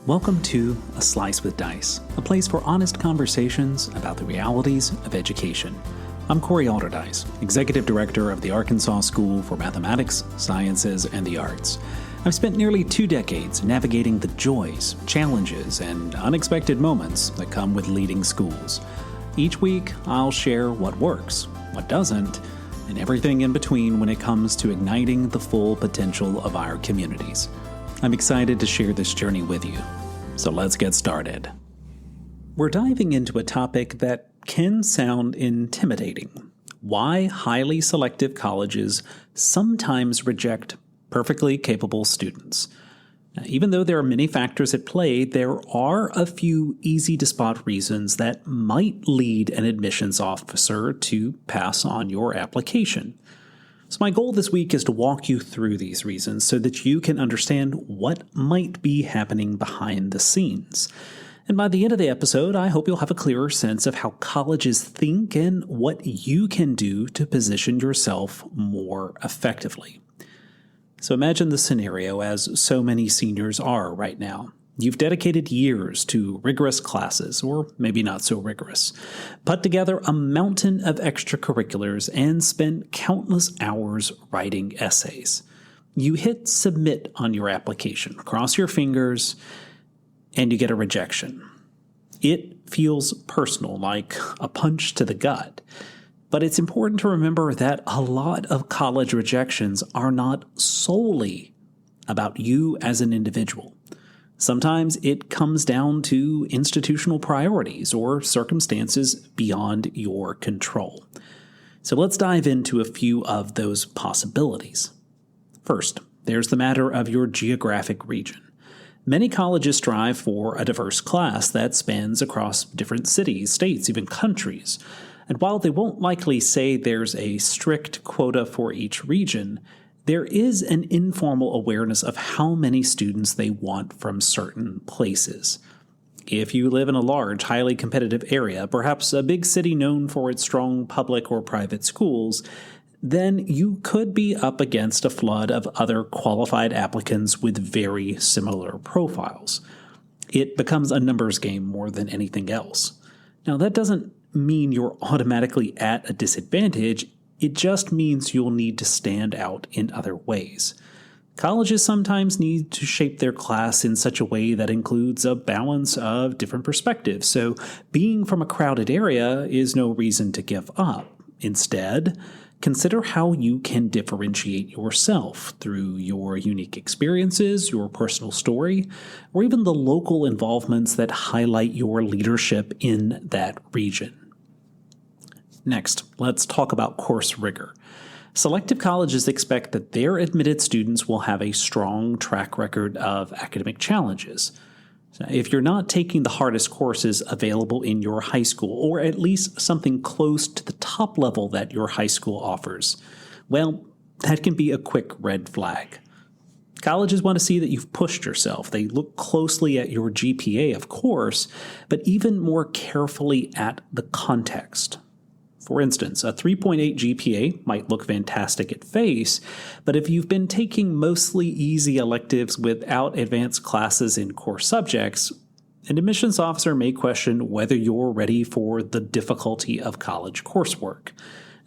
Welcome to A Slice with Dice, a place for honest conversations about the realities of education. I'm Corey Alderdice, Executive Director of the Arkansas School for Mathematics, Sciences, and the Arts. I've spent nearly 2 decades navigating the joys, challenges, and unexpected moments that come with leading schools. Each week, I'll share what works, what doesn't, and everything in between when it comes to igniting the full potential of our communities. I'm excited to share this journey with you, so let's get started. We're diving into a topic that can sound intimidating: why highly selective colleges sometimes reject perfectly capable students. Now, even though there are many factors at play, there are a few easy-to-spot reasons that might lead an admissions officer to pass on your application. So my goal this week is to walk you through these reasons so that you can understand what might be happening behind the scenes. And by the end of the episode, I hope you'll have a clearer sense of how colleges think and what you can do to position yourself more effectively. So imagine the scenario as so many seniors are right now. You've dedicated years to rigorous classes, or maybe not so rigorous, put together a mountain of extracurriculars, and spent countless hours writing essays. You hit submit on your application, cross your fingers, and you get a rejection. It feels personal, like a punch to the gut. But it's important to remember that a lot of college rejections are not solely about you as an individual. Sometimes it comes down to institutional priorities or circumstances beyond your control. So let's dive into a few of those possibilities. First, there's the matter of your geographic region. Many colleges strive for a diverse class that spans across different cities, states, even countries. And while they won't likely say there's a strict quota for each region, there is an informal awareness of how many students they want from certain places. If you live in a large, highly competitive area, perhaps a big city known for its strong public or private schools, then you could be up against a flood of other qualified applicants with very similar profiles. It becomes a numbers game more than anything else. Now, that doesn't mean you're automatically at a disadvantage. It just means you'll need to stand out in other ways. Colleges sometimes need to shape their class in such a way that includes a balance of different perspectives, so being from a crowded area is no reason to give up. Instead, consider how you can differentiate yourself through your unique experiences, your personal story, or even the local involvements that highlight your leadership in that region. Next, let's talk about course rigor. Selective colleges expect that their admitted students will have a strong track record of academic challenges. So if you're not taking the hardest courses available in your high school, or at least something close to the top level that your high school offers, well, that can be a quick red flag. Colleges want to see that you've pushed yourself. They look closely at your GPA, of course, but even more carefully at the context. For instance, a 3.8 GPA might look fantastic at face, but if you've been taking mostly easy electives without advanced classes in core subjects, an admissions officer may question whether you're ready for the difficulty of college coursework.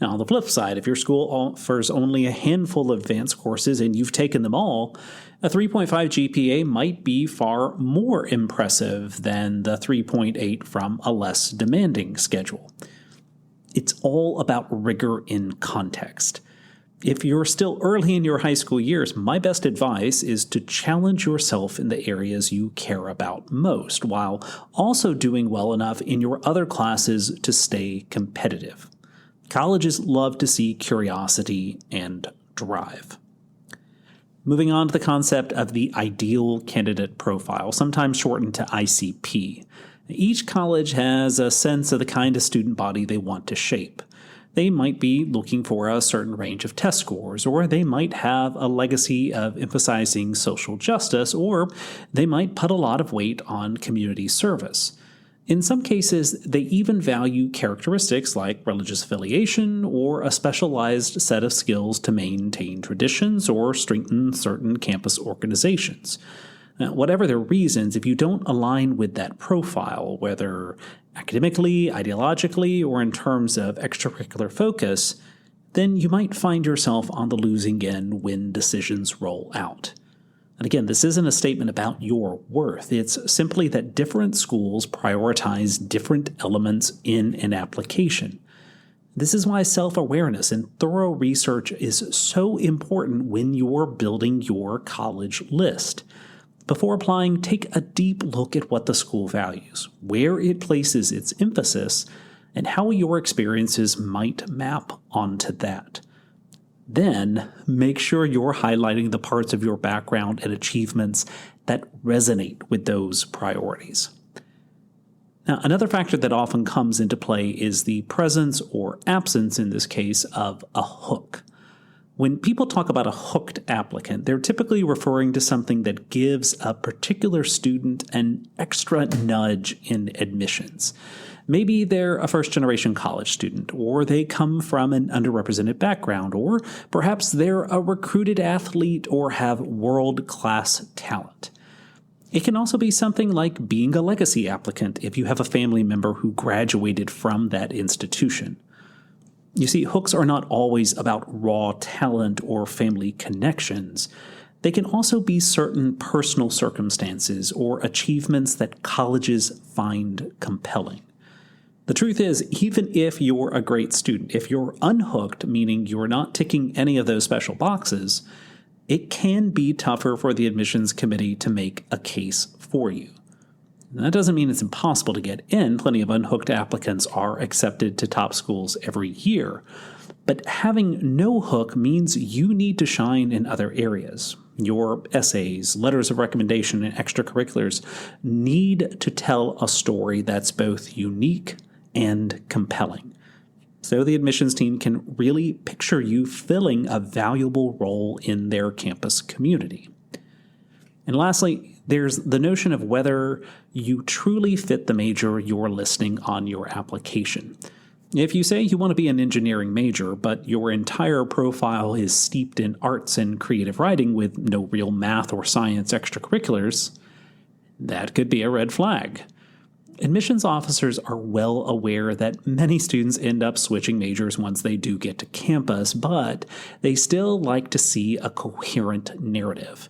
Now, on the flip side, if your school offers only a handful of advanced courses and you've taken them all, a 3.5 GPA might be far more impressive than the 3.8 from a less demanding schedule. It's all about rigor in context. If you're still early in your high school years, my best advice is to challenge yourself in the areas you care about most, while also doing well enough in your other classes to stay competitive. Colleges love to see curiosity and drive. Moving on to the concept of the ideal candidate profile, sometimes shortened to ICP. Each college has a sense of the kind of student body they want to shape. They might be looking for a certain range of test scores, or they might have a legacy of emphasizing social justice, or they might put a lot of weight on community service. In some cases, they even value characteristics like religious affiliation or a specialized set of skills to maintain traditions or strengthen certain campus organizations. Whatever their reasons, if you don't align with that profile, whether academically, ideologically, or in terms of extracurricular focus, then you might find yourself on the losing end when decisions roll out. And again, this isn't a statement about your worth. It's simply that different schools prioritize different elements in an application. This is why self-awareness and thorough research is so important when you're building your college list. Before applying, take a deep look at what the school values, where it places its emphasis, and how your experiences might map onto that. Then, make sure you're highlighting the parts of your background and achievements that resonate with those priorities. Now, another factor that often comes into play is the presence or absence, in this case, of a hook. When people talk about a hooked applicant, they're typically referring to something that gives a particular student an extra nudge in admissions. Maybe they're a first-generation college student, or they come from an underrepresented background, or perhaps they're a recruited athlete or have world-class talent. It can also be something like being a legacy applicant if you have a family member who graduated from that institution. You see, hooks are not always about raw talent or family connections. They can also be certain personal circumstances or achievements that colleges find compelling. The truth is, even if you're a great student, if you're unhooked, meaning you're not ticking any of those special boxes, it can be tougher for the admissions committee to make a case for you. That doesn't mean it's impossible to get in. Plenty of unhooked applicants are accepted to top schools every year. But having no hook means you need to shine in other areas. Your essays, letters of recommendation, and extracurriculars need to tell a story that's both unique and compelling, so the admissions team can really picture you filling a valuable role in their campus community. And lastly, there's the notion of whether you truly fit the major you're listing on your application. If you say you want to be an engineering major, but your entire profile is steeped in arts and creative writing with no real math or science extracurriculars, that could be a red flag. Admissions officers are well aware that many students end up switching majors once they do get to campus, but they still like to see a coherent narrative.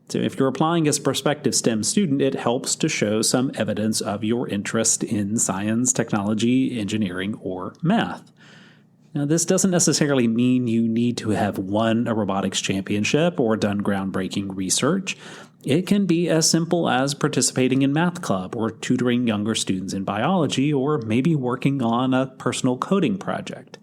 So if you're applying as a prospective STEM student, it helps to show some evidence of your interest in science, technology, engineering, or math. Now, this doesn't necessarily mean you need to have won a robotics championship or done groundbreaking research. It can be as simple as participating in math club or tutoring younger students in biology or maybe working on a personal coding project.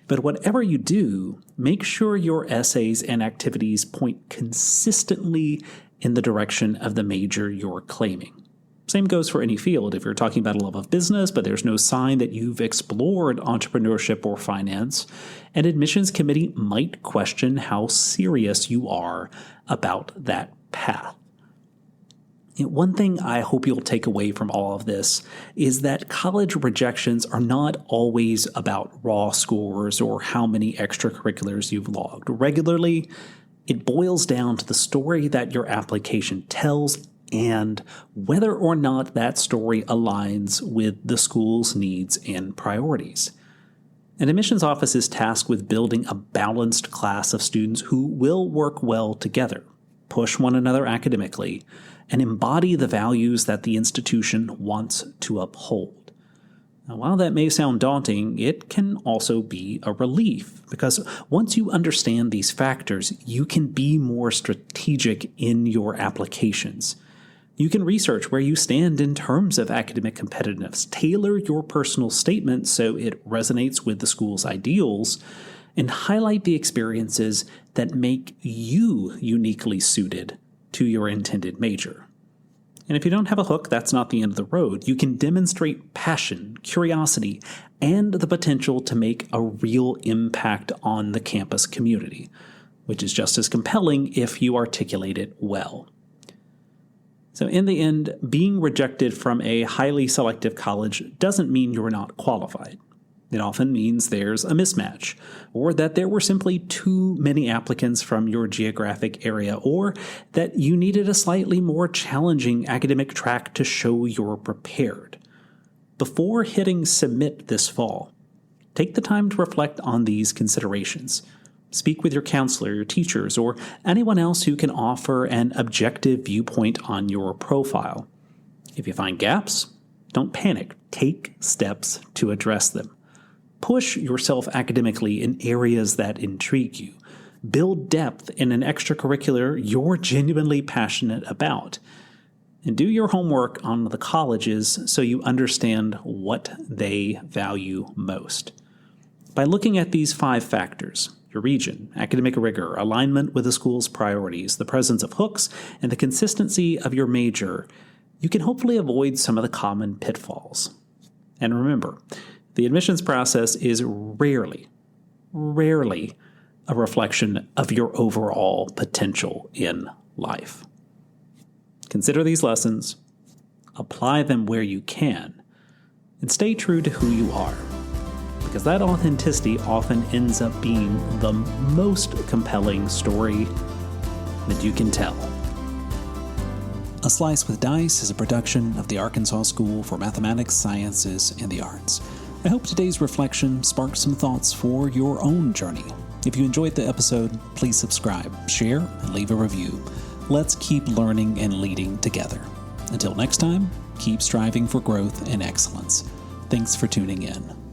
But whatever you do, make sure your essays and activities point consistently in the direction of the major you're claiming. Same goes for any field. If you're talking about a love of business, but there's no sign that you've explored entrepreneurship or finance, an admissions committee might question how serious you are about that path. One thing I hope you'll take away from all of this is that college rejections are not always about raw scores or how many extracurriculars you've logged. Regularly, it boils down to the story that your application tells and whether or not that story aligns with the school's needs and priorities. An admissions office is tasked with building a balanced class of students who will work well together, push one another academically, and embody the values that the institution wants to uphold. Now, while that may sound daunting, it can also be a relief, because once you understand these factors, you can be more strategic in your applications. You can research where you stand in terms of academic competitiveness, tailor your personal statement so it resonates with the school's ideals, and highlight the experiences that make you uniquely suited to your intended major. And if you don't have a hook, that's not the end of the road. You can demonstrate passion, curiosity, and the potential to make a real impact on the campus community, which is just as compelling if you articulate it well. So in the end, being rejected from a highly selective college doesn't mean you're not qualified. It often means there's a mismatch, or that there were simply too many applicants from your geographic area, or that you needed a slightly more challenging academic track to show you're prepared. Before hitting submit this fall, take the time to reflect on these considerations. Speak with your counselor, your teachers, or anyone else who can offer an objective viewpoint on your profile. If you find gaps, don't panic. Take steps to address them. Push yourself academically in areas that intrigue you. Build depth in an extracurricular you're genuinely passionate about. And do your homework on the colleges so you understand what they value most. By looking at these 5 factors, your region, academic rigor, alignment with the school's priorities, the presence of hooks, and the consistency of your major, you can hopefully avoid some of the common pitfalls. And remember, the admissions process is rarely a reflection of your overall potential in life. Consider these lessons, apply them where you can, and stay true to who you are, because that authenticity often ends up being the most compelling story that you can tell. A Slice with Dice is a production of the Arkansas School for Mathematics, Sciences, and the Arts. I hope today's reflection sparked some thoughts for your own journey. If you enjoyed the episode, please subscribe, share, and leave a review. Let's keep learning and leading together. Until next time, keep striving for growth and excellence. Thanks for tuning in.